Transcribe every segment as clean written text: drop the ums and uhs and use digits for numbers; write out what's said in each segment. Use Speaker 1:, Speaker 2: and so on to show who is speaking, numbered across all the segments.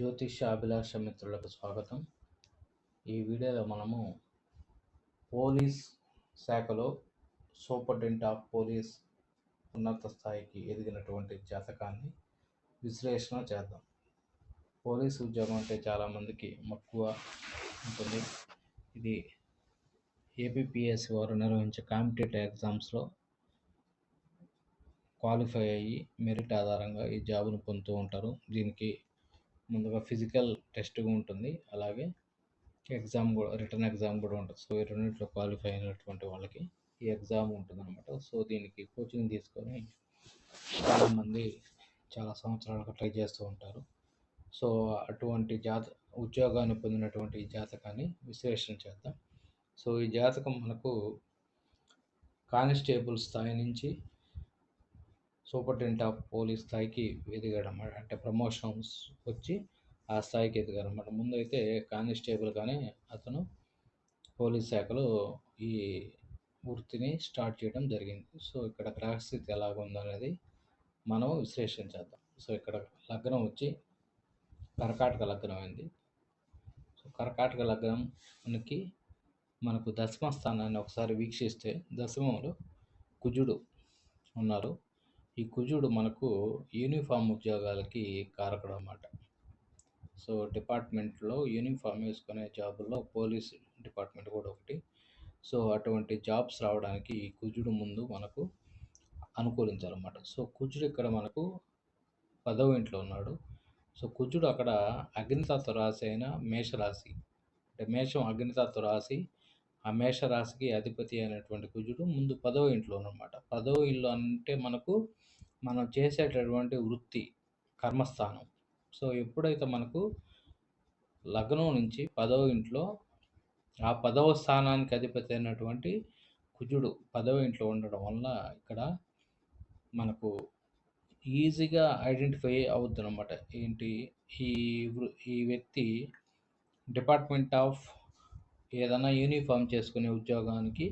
Speaker 1: జ్యోతిష్య అభిలాష మిత్రులకు స్వాగతం. ఈ వీడియోలో మనము పోలీస్ శాఖలో సూపరింటెండెంట్ ఆఫ్ పోలీస్ ఉన్నత స్థాయికి ఎదిగినటువంటి జాతకాన్ని విశ్లేషణ చేద్దాం. పోలీస్ ఉద్యోగం అంటే చాలామందికి మక్కువ ఉంటుంది. ఇది ఏపీపీఎస్సీ వారు నిర్వహించే కాంపిటేటివ్ ఎగ్జామ్స్లో క్వాలిఫై అయ్యి మెరిట్ ఆధారంగా ఈ జాబ్ను పొందుతూ ఉంటారు. దీనికి ముందుగా ఫిజికల్ టెస్ట్ ఉంటుంది, అలాగే ఎగ్జామ్ కూడా, రిటర్న్ ఎగ్జామ్ కూడా ఉంటుంది. సో ఈ రెండింటిలో క్వాలిఫై అయినటువంటి వాళ్ళకి ఈ ఎగ్జామ్ ఉంటుంది అనమాట. సో దీనికి కోచింగ్ తీసుకొని చాలామంది చాలా సంవత్సరాలుగా ట్రై చేస్తూ ఉంటారు. సో అటువంటి ఉద్యోగాన్ని పొందినటువంటి ఈ జాతకాన్ని విశ్లేషణ చేద్దాం. సో ఈ జాతకం మనకు కానిస్టేబుల్ స్థాయి నుంచి సూపరింటెండెంట్ ఆఫ్ పోలీస్ స్థాయికి ఎదిగాడన్నమాట. అంటే ప్రమోషన్స్ వచ్చి ఆ స్థాయికి ఎదిగారన్నమాట. ముందు అయితే కానిస్టేబుల్గానే అతను పోలీస్ శాఖలో ఈ వృత్తిని స్టార్ట్ చేయడం జరిగింది. సో ఇక్కడ గ్రహస్థితి ఎలాగుందనేది మనం విశ్లేషణ చేద్దాం. సో ఇక్కడ లగ్నం వచ్చి కర్కాటక లగ్నం అయింది. సో కర్కాటక లగ్నానికి మనకు దశమ స్థానాన్ని ఒకసారి వీక్షిస్తే దశమంలో కుజుడు ఉన్నారు. ఈ కుజుడు మనకు యూనిఫామ్ ఉద్యోగాలకి కారకుడు అన్నమాట. సో డిపార్ట్మెంట్లో యూనిఫామ్ వేసుకునే జాబుల్లో పోలీస్ డిపార్ట్మెంట్ కూడా ఒకటి. సో అటువంటి జాబ్స్ రావడానికి ఈ కుజుడు ముందు మనకు అనుకూలించాలన్నమాట. సో కుజుడు ఇక్కడ మనకు 10వ ఇంట్లో ఉన్నాడు. సో కుజుడు అక్కడ అగ్నితత్వ రాశి అయిన మేషరాశి, అంటే మేషం అగ్నితత్వ రాశి, ఆ మేషరాశికి అధిపతి అయినటువంటి కుజుడు ముందు 10వ ఇంట్లో ఉన్నమాట. 10వ ఇల్లు అంటే మనకు మనం చేసేటటువంటి వృత్తి, కర్మస్థానం. సో ఎప్పుడైతే మనకు లగ్నం నుంచి 10వ ఇంట్లో ఆ 10వ స్థానానికి అధిపతి అయినటువంటి కుజుడు 10వ ఇంట్లో ఉండడం వల్ల ఇక్కడ మనకు ఈజీగా ఐడెంటిఫై అవుద్ది అనమాట. ఏంటి, ఈ వ్యక్తి డిపార్ట్మెంట్ ఆఫ్ ఏదైనా యూనిఫామ్ చేసుకునే ఉద్యోగానికి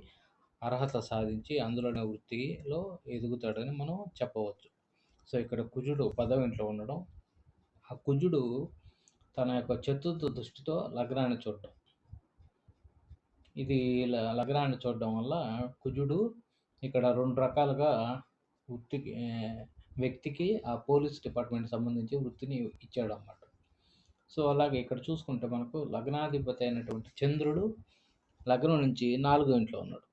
Speaker 1: అర్హత సాధించి అందులోనే వృత్తిలో ఎదుగుతాడని మనం చెప్పవచ్చు. సో ఇక్కడ కుజుడు 10వ ఇంట్లో ఉండడం, ఆ కుజుడు తన యొక్క చతుర్థ దృష్టితో లగ్నాన్ని చూడడం, ఇది లగ్నాన్ని చూడడం వల్ల కుజుడు ఇక్కడ 2 రకాలుగా వ్యక్తికి ఆ పోలీస్ డిపార్ట్మెంట్ సంబంధించి వృత్తిని ఇచ్చాడు అన్నమాట. సో అలాగే ఇక్కడ చూసుకుంటే మనకు లగ్నాధిపతి అయినటువంటి చంద్రుడు లగ్నం నుంచి 4వ ఇంట్లో ఉన్నాడు.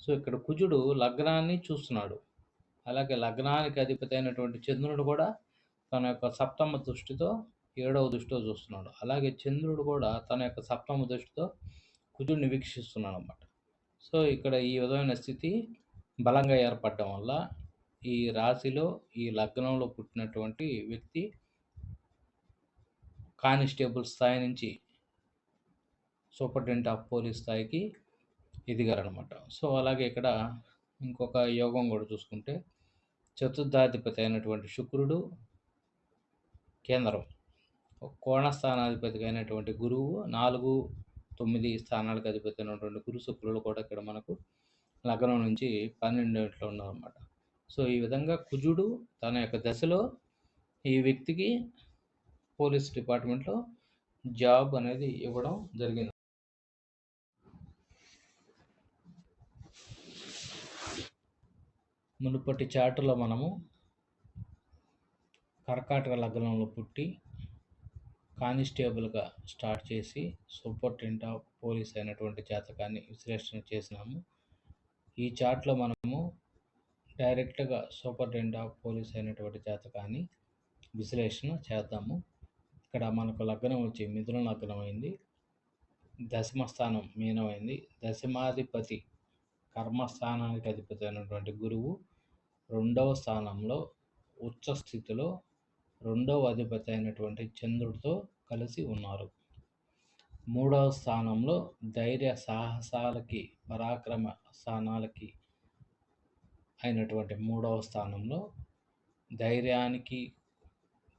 Speaker 1: సో ఇక్కడ కుజుడు లగ్నాన్ని చూస్తున్నాడు, అలాగే లగ్నానికి అధిపతి అయినటువంటి చంద్రుడు కూడా తన యొక్క సప్తమ దృష్టితో 7వ దృష్టితో చూస్తున్నాడు. అలాగే చంద్రుడు కూడా తన యొక్క సప్తమ దృష్టితో కుజుడిని వీక్షిస్తున్నాడు అన్నమాట. సో ఇక్కడ ఈ విధమైన స్థితి బలంగా ఏర్పడడం వల్ల ఈ రాశిలో ఈ లగ్నంలో పుట్టినటువంటి వ్యక్తి కానిస్టేబుల్ స్థాయి నుంచి సూపరింటెండెంట్ ఆఫ్ పోలీస్ స్థాయికి ఎదిగారనమాట. సో అలాగే ఇక్కడ ఇంకొక యోగం కూడా చూసుకుంటే చతుర్థాధిపతి అయినటువంటి శుక్రుడు, కేంద్రం కోణస్థానాధిపతి అయినటువంటి గురువు, 4, 9 స్థానాలకు అధిపతి అయినటువంటి గురు శుక్రులు కూడా ఇక్కడ మనకు లగ్నం నుంచి 12వ ఇంట్లో ఉన్నారన్నమాట. సో ఈ విధంగా కుజుడు తన యొక్క దశలో ఈ వ్యక్తికి పోలీస్ డిపార్ట్మెంట్లో జాబ్ అనేది ఇవ్వడం జరిగింది. మునుపటి చార్టులో మనము కర్కాటక లగ్నంలో పుట్టి కానిస్టేబుల్గా స్టార్ట్ చేసి సూపరింటెండెంట్ ఆఫ్ పోలీస్ అయినటువంటి జాతకాన్ని విశ్లేషణ చేసినాము. ఈ చార్ట్లో మనము డైరెక్ట్గా సూపరింటెండెంట్ ఆఫ్ పోలీస్ అయినటువంటి జాతకాన్ని విశ్లేషణ చేద్దాము. ఇక్కడ మనకు లగ్నం వచ్చి మిథున లగ్నం అయింది, దశమ స్థానం మీనమైంది. దశమాధిపతి కర్మస్థానానికి అధిపతి అయినటువంటి గురువు 2వ స్థానంలో ఉచ్చ స్థితిలో 2వ అధిపతి అయినటువంటి చంద్రుడితో కలిసి ఉన్నారు. 3వ స్థానంలో ధైర్య సాహసాలకి, పరాక్రమ స్థానాలకి అయినటువంటి 3వ స్థానంలో ధైర్యానికి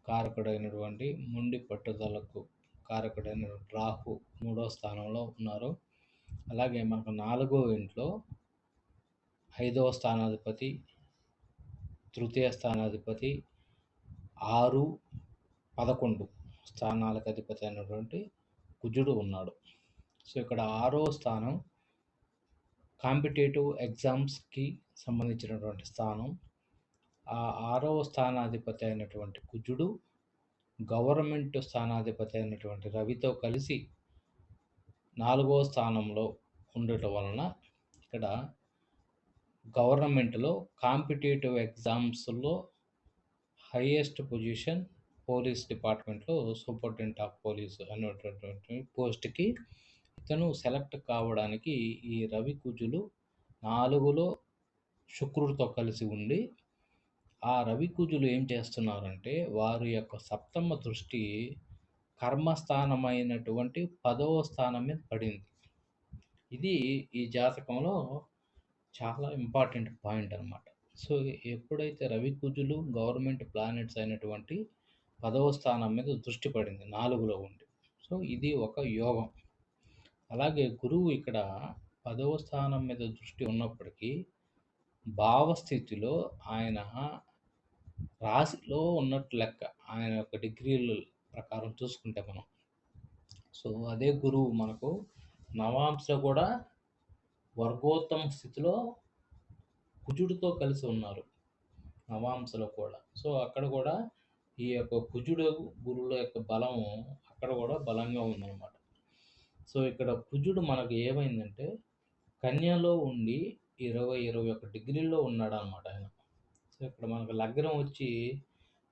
Speaker 1: కారకుడైనటువంటి మొండి పట్టుదలకు కారకుడైన రాహు 3వ స్థానంలో ఉన్నారు. అలాగే మనకు 4వ ఇంట్లో 5వ స్థానాధిపతి, తృతీయ స్థానాధిపతి 6, 11 స్థానాలకు అధిపతి అయినటువంటి కుజుడు ఉన్నాడు. సో ఇక్కడ 6వ స్థానం కాంపిటేటివ్ ఎగ్జామ్స్కి సంబంధించినటువంటి స్థానం. ఆ 6వ స్థానాధిపతి అయినటువంటి కుజుడు గవర్నమెంట్ స్థానాధిపతి అయినటువంటి రవితో కలిసి 4వ స్థానంలో ఉండటం వలన ఇక్కడ గవర్నమెంట్లో కాంపిటేటివ్ ఎగ్జామ్స్లో హైయెస్ట్ పొజిషన్ పోలీస్ డిపార్ట్మెంట్లో సూపరింటెండెంట్ ఆఫ్ పోలీస్ అనేటటువంటి పోస్ట్కి ఇతను సెలెక్ట్ కావడానికి ఈ రవి కుజులు 4లో శుక్రుడితో కలిసి ఉండి, ఆ రవి కుజులు ఏం చేస్తున్నారంటే వారి యొక్క సప్తమ దృష్టి కర్మస్థానమైనటువంటి 10వ స్థానం మీద పడింది. ఇది ఈ జాతకంలో చాలా ఇంపార్టెంట్ పాయింట్ అనమాట. సో ఎప్పుడైతే రవి కుజులు గవర్నమెంట్ ప్లానెట్స్ అయినటువంటి 10వ స్థానం మీద దృష్టి పడింది 4లో ఉండి. సో ఇది ఒక యోగం. అలాగే గురువు ఇక్కడ 10వ స్థానం మీద దృష్టి ఉన్నప్పటికీ భావస్థితిలో ఆయన రాశిలో ఉన్నట్టు లెక్క. ఆయన యొక్క డిగ్రీల ప్రకారం చూసుకుంటే మనం. సో అదే గురువు మనకు నవాంశ కూడా వర్గోత్తమ స్థితిలో కుజుడితో కలిసి ఉన్నారు నవాంశలో కూడా. సో అక్కడ కూడా ఈ యొక్క కుజుడు గురువుల యొక్క బలం అక్కడ కూడా బలంగా ఉందన్నమాట. సో ఇక్కడ కుజుడు మనకు ఏమైందంటే కన్యలో ఉండి 20-21 డిగ్రీల్లో ఉన్నాడు అనమాట ఆయన. సో ఇక్కడ మనకు లగ్నం వచ్చి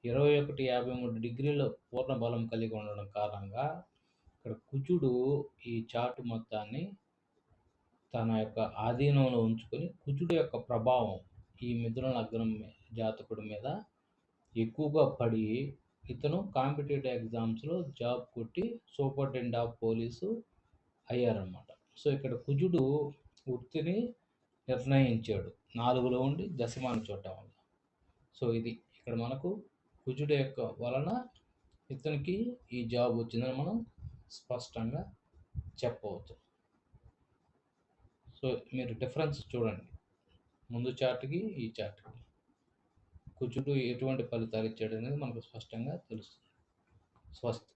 Speaker 1: 21-53 డిగ్రీల పూర్ణ బలం కలిగి ఉండడం కారణంగా ఇక్కడ కుజుడు ఈ చార్ట్ మొత్తాన్ని తన యొక్క ఆధీనంలో ఉంచుకొని కుజుడు యొక్క ప్రభావం ఈ మిథున లగ్నం జాతకుడి మీద ఎక్కువగా పడి ఇతను కాంపిటేటివ్ ఎగ్జామ్స్లో జాబ్ కొట్టి సూపరింటెండెంట్ ఆఫ్ పోలీసు అయ్యారనమాట. సో ఇక్కడ కుజుడు వృత్తిని నిర్ణయించాడు 4లో ఉండి దశమాన్ని చూడటం వల్ల. సో ఇది ఇక్కడ మనకు కుజుడు యొక్క వలన ఇతనికి ఈ జాబ్ వచ్చిందని మనం స్పష్టంగా చెప్పవచ్చు. సో మీరు డిఫరెన్స్ చూడండి ముందు చార్ట్కి ఈ చార్ట్కి. కుజుడు ఎటువంటి ఫలితాలు ఇచ్చాడు అనేది మనకు స్పష్టంగా తెలుస్తుంది. స్వస్తి.